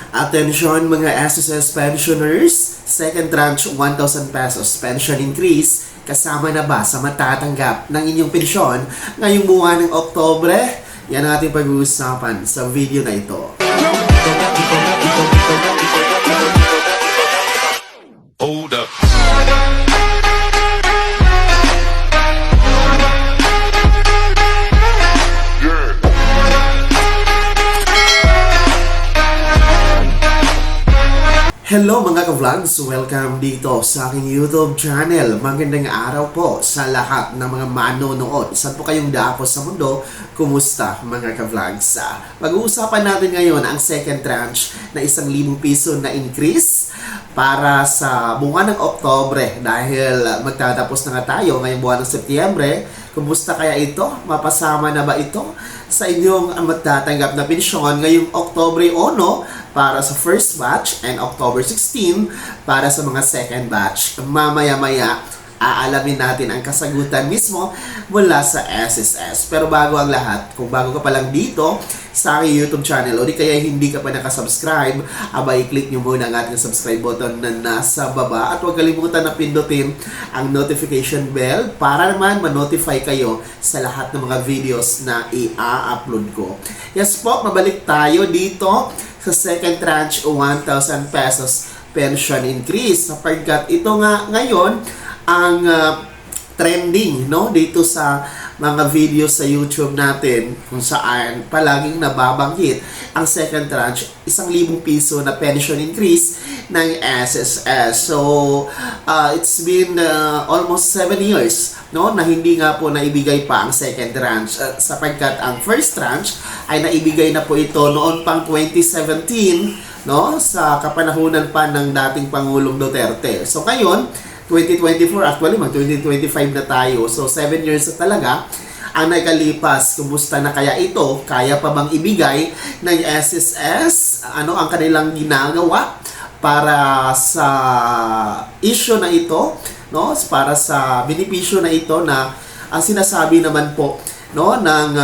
Attention mga SSS pensioners, second tranche 1,000 pesos pension increase kasama na ba sa matatanggap ng inyong pensyon ngayong buwan ng Oktobre? Yan ang ating pag-uusapan sa video na ito. Hold up. Hello mga ka-vlogs! Welcome dito sa aking YouTube channel. Magandang araw po sa lahat ng mga manonood. Saan po kayong dako sa mundo? Kumusta mga ka-vlogs? Pag-uusapan natin ngayon ang second tranche na 1,000 piso na increase para sa buwan ng Oktobre dahil magtatapos na nga tayo ngayong buwan ng Setyembre. Kumusta kaya ito? Mapasama na ba ito sa inyong matatanggap na pensyon ngayong Oktobre 1 para sa first batch and October 16 para sa mga second batch? Mamaya-maya, aalamin natin ang kasagutan mismo mula sa SSS. Pero bago ang lahat, kung bago ka pa lang dito sa aking YouTube channel o di kaya hindi ka pa nakasubscribe, abay click nyo muna ang ating subscribe button na nasa baba at huwag kalimutan na pindutin ang notification bell para naman ma-notify kayo sa lahat ng mga videos na i-upload ko. Yes po, mabalik tayo dito sa second tranche 1,000 pesos pension increase sapagkat ito nga ngayon ang trending dito sa mga video sa YouTube natin kung saan palaging nababanggit ang second tranche 1,000 piso na pension increase ng SSS. So it's been almost 7 years na hindi nga po naibigay pa ang second tranche sapagkat ang first tranche ay naibigay na po ito noon pang 2017 sa kapanahunan pa ng dating Pangulong Duterte. So ngayon 2024, actually mag-2025 na tayo. So 7 years na talaga ang nakalipas. Kumusta na kaya ito? Kaya pa bang ibigay ng SSS? Ano ang kanilang ginagawa para sa issue na ito? Para sa benepisyo na ito na ang sinasabi naman po ng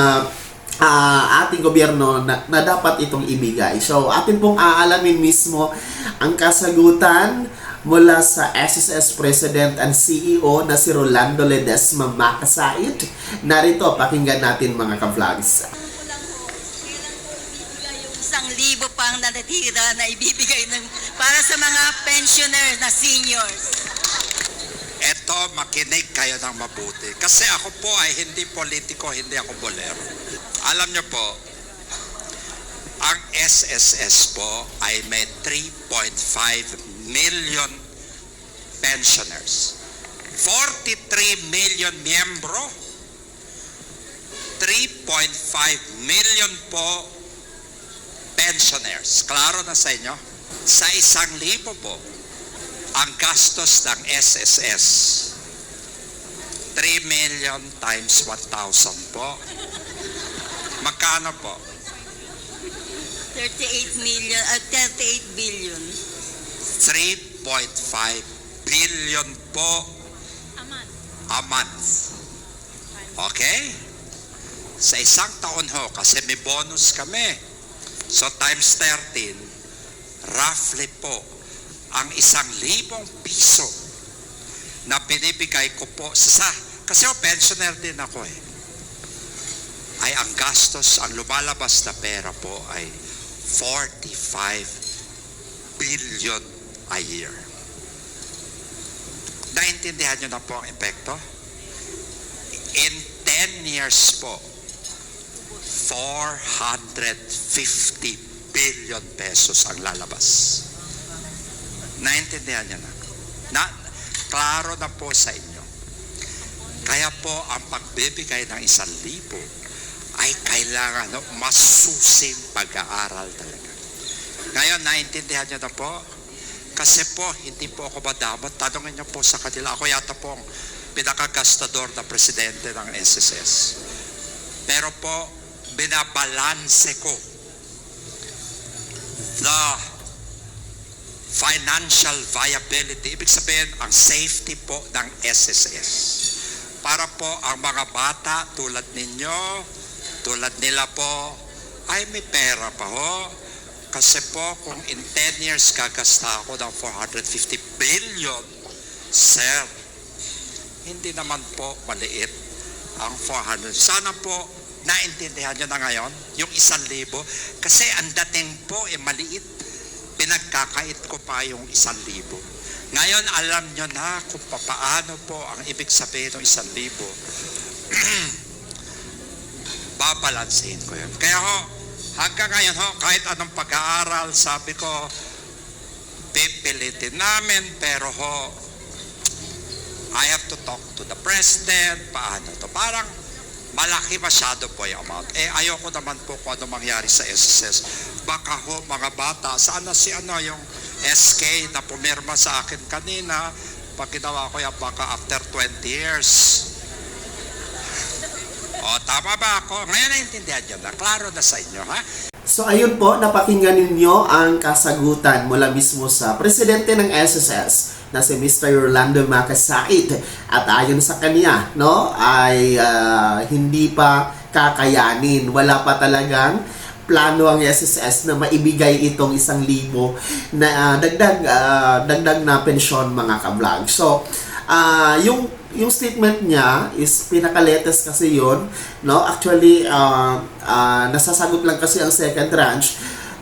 ating gobyerno na dapat itong ibigay. So atin pong aalamin mismo ang kasagutan mula sa SSS President and CEO na si Rolando Ledesma Macasaid. Narito, pakinggan natin mga ka-vlogs. Yung 1,000 pang natitira na ibibigay para sa mga pensioner na seniors. Eto, makinig kayo ng mabuti. Kasi ako po ay hindi politiko, hindi ako bolero. Alam niyo po, ang SSS po ay may 3.5 million pensioners. 43 million miyembro, 3.5 million po pensioners. Klaro na sa inyo? Sa 1,000 po, ang gastos ng SSS, 3 million times 1,000 po. Magkano po? 38 billion. 3.5 billion po a month. Okay? Sa isang taon ho, kasi may bonus kami. So times 13, roughly po, ang 1,000 piso na binibigay ko po kasi pensioner din ako ay ang gastos, ang lumalabas na pera po ay 45 billion a year. Naintindihan nyo na po ang epekto? In 10 years po, 450 billion pesos ang lalabas. Naintindihan nyo na? Klaro na po sa inyo. Kaya po ang pagbibigay ng 1,000 ay kailangan masusing pag-aaral talaga. Ngayon, naintindihan nyo na po? Kasi po, hindi po ako madamot. Tanungin nyo po sa kanila. Ako yata po ang pinakagastador na presidente ng SSS. Pero po, binabalanse ko the financial viability. Ibig sabihin, ang safety po ng SSS. Para po ang mga bata tulad ninyo, tulad nila po, ay may pera pa ho. Kasi po, kung in 10 years gagasta ako ng 450 billion, sir, hindi naman po maliit ang 400. Sana po, naintindihan nyo na ngayon, yung 1,000. Kasi ang dating po, maliit. Pinagkakait ko pa yung 1,000. Ngayon, alam nyo na kung paano po ang ibig sabihin ng 1,000. Babalansehin ko yun. Kaya ho, hanggang ngayon ho, kahit anong pag-aaral, sabi ko, pipilitin namin, pero ho, I have to talk to the president, paano to. Parang malaki masyado po yung amount. Ayoko naman po kung ano mangyari sa SSS. Baka ho, mga bata, sana si yung SK na pumirma sa akin kanina, pag ginawa ko yan, baka after 20 years. O, tama ba ako? Ngayon naintindihan nyo na. Klaro na sa inyo, ha? So ayun po, napakinggan ninyo ang kasagutan mula mismo sa presidente ng SSS na si Mr. Rolando Macasait. At ayon sa kanya, no, ay hindi pa kakayanin. Wala pa talagang plano ang SSS na maibigay itong 1,000 na dagdag na pensyon, mga ka-vlog. So, yung statement niya is pinaka-latest kasi yun, no? Actually, nasasagot lang kasi ang second tranche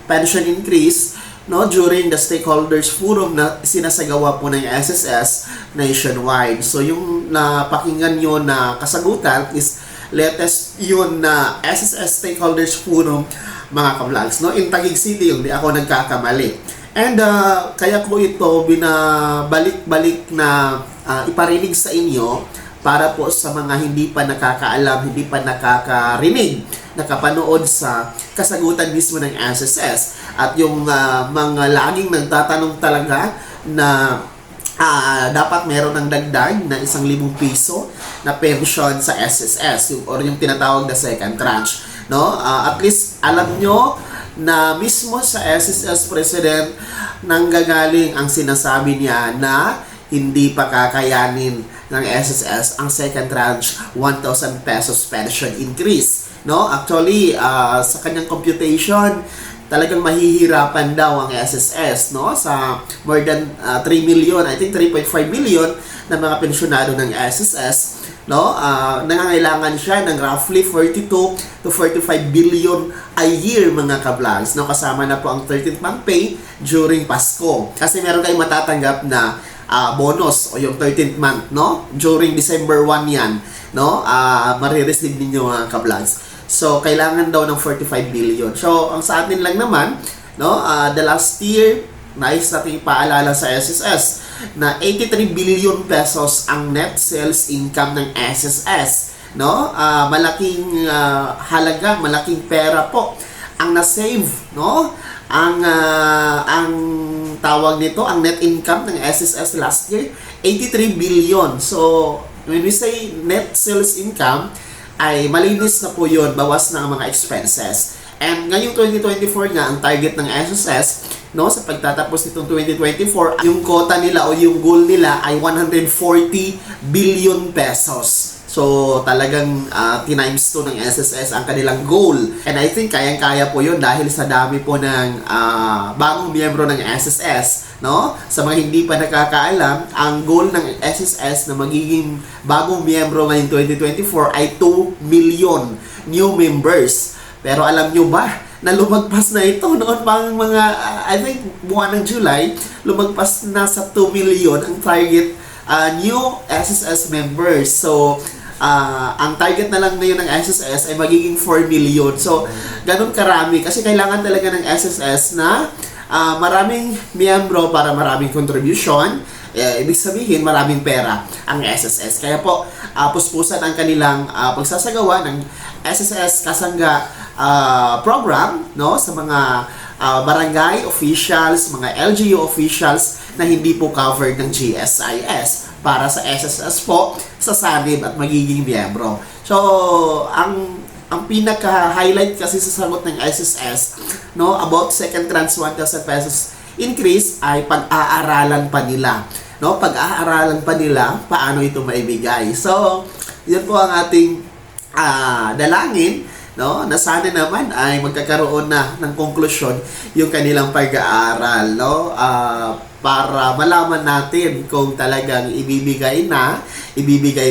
pension increase, no, during the stakeholders forum na sinasagawa po ng SSS nationwide. So yung napakinggan nyo na kasagutan is latest yun na SSS stakeholders forum, mga ka-vlogs, no, in Taguig City, yung di ako nagkakamali. And kaya ko ito binabalik-balik na iparinig sa inyo para po sa mga hindi pa nakakaalam, hindi pa nakakarinig, nakapanood sa kasagutan mismo ng SSS. At yung mga laging nagtatanong talaga na dapat meron ng dagdag na 1,000 piso na pension sa SSS, yung tinatawag na second tranche. No? At least alam nyo na mismo sa SSS President nanggagaling ang sinasabi niya na hindi pa kakayanin ng SSS ang second tranche 1,000 pesos pension increase. No? Actually, sa kanyang computation, talagang mahihirapan daw ang SSS, no, sa more than 3 million, I think 3.5 million na mga pensyonado ng SSS, no, nangangailangan siya ng roughly 42 to 45 billion a year, mga ka-vlogs, no, kasama na po ang 13th month pay during Pasko. Kasi meron kayong matatanggap na bonus o yung 13th month, no, during December 1 yan, no, marireceive ninyo, mga ka-vlogs. So, kailangan daw ng 45 billion. So, ang sa atin lang naman, no, the last year, nais natin paalala sa SSS na 83 billion pesos ang net sales income ng SSS. No? Malaking halaga, malaking pera po ang na-save, no? Ang tawag nito, ang net income ng SSS last year, 83 billion. So, when we say net sales income, ay malinis na po yun, bawas na ang mga expenses. And ngayong 2024 nga, ang target ng SSS, no, sa pagtatapos nitong 2024, yung quota nila o yung goal nila ay 140 billion pesos. So, talagang tinimes 2 ng SSS ang kanilang goal. And I think kayang-kaya po yun dahil sa dami po ng bagong miyembro ng SSS. No? Sa mga hindi pa nakakaalam, ang goal ng SSS na magiging bagong miyembro ngayong 2024 ay 2 million new members. Pero alam nyo ba na lumagpas na ito noon pang mga, I think, buwan ng July, lumagpas na sa 2 million ang target new SSS members. So, ang target na lang ngayon ng SSS ay magiging 4 million. So, ganun karami. Kasi kailangan talaga ng SSS na maraming miyembro para maraming contribution. Ibig sabihin, maraming pera ang SSS. Kaya po, puspusan ang kanilang pagsasagawa ng SSS Kasangga program, no, sa mga barangay officials, mga LGU officials na hindi po covered ng GSIS para sa SSS po sa sanib at magiging miyembro. So, ang pinaka-highlight kasi sa sagot ng SSS, no, about second tranche 1,000 pesos increase ay pag-aaralan pa nila. No, pag-aaralan pa nila paano ito maibigay. So, yun po ang ating dalangin no, na sana naman ay magkakaroon na ng konklusyon yung kanilang pag-aaral, no, para malaman natin kung talagang ibibigay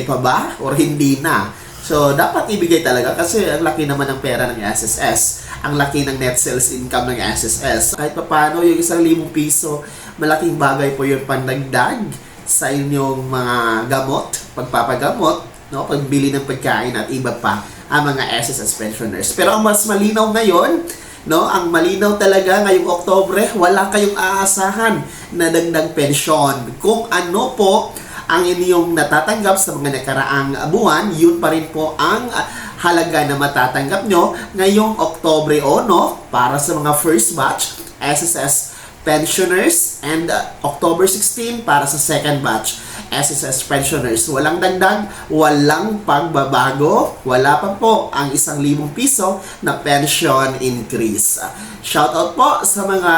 pa ba or hindi na. So, dapat ibigay talaga kasi ang laki naman ng pera ng SSS. Ang laki ng net sales income ng SSS. Kahit pa paano, yung 1,000 piso, malaking bagay po yung pandagdag sa inyong mga gamot, pagpapagamot, no, pagbili ng pagkain at iba pa ang mga SSS pensioners. Pero ang mas malinaw ngayon, no, ang malinaw talaga ngayong Oktobre, wala kayong aasahan na dagdag pensyon. Kung ano po ang inyong natatanggap sa mga nakaraang buwan, yun pa rin po ang halaga na matatanggap nyo ngayong Oktobre 1 para sa mga first batch SSS pensioners and October 16 para sa second batch SSS pensioners. Walang dagdag, walang pagbabago, wala pa po ang 1,000 piso na pension increase. Shoutout po sa mga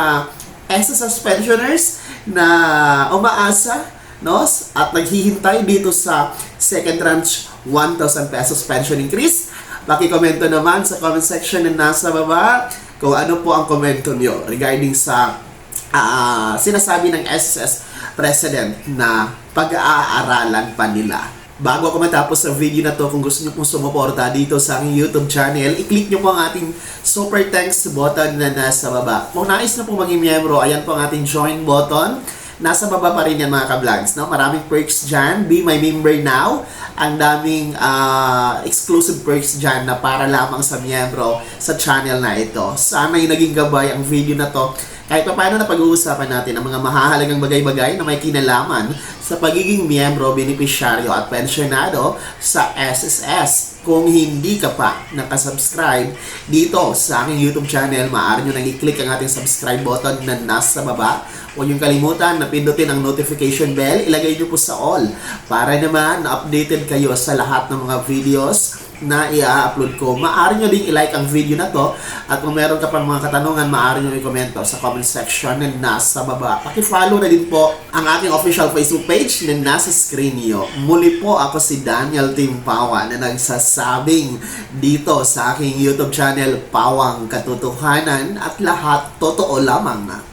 SSS pensioners na umaasa, no, at naghihintay dito sa second tranche 1,000 pesos pension increase. Pakikomento naman sa comment section na nasa baba kung ano po ang komento nyo regarding sa sinasabi ng SSS President na pag-aaralan pa nila. Bago ako matapos sa video na to, kung gusto nyo pong sumuporta dito sa aking YouTube channel, i-click nyo po ang ating super thanks button na nasa baba. Kung nais na po maging miyembro, ayan po ang ating join button. Nasa baba pa rin yan mga ka-vlogs, no? Maraming perks dyan. Be my member now. Ang daming exclusive perks dyan na para lamang sa miyembro sa channel na ito. Sana yung naging gabay ang video na to. Kahit pa paano na pag-uusapan natin ang mga mahahalagang bagay-bagay na may kinalaman sa pagiging miyembro, benepisyaryo at pensyonado sa SSS. Kung hindi ka pa nakasubscribe dito sa aking YouTube channel, maaari nyo nang i-click ang ating subscribe button na nasa baba. Huwag niyong kalimutan na pindutin ang notification bell, ilagay nyo po sa all para naman na-updated kayo sa lahat ng mga videos na i-upload ko. Maaari nyo din i-like ang video na to at kung meron ka pang mga katanungan, maaari nyo i-komento sa comment section na nasa baba. Paki-follow na din po ang aking official Facebook page na nasa screen niyo. Muli po ako si Daniel Timpawa na nagsasabing dito sa aking YouTube channel, Pawang Katotohanan at lahat totoo lamang na.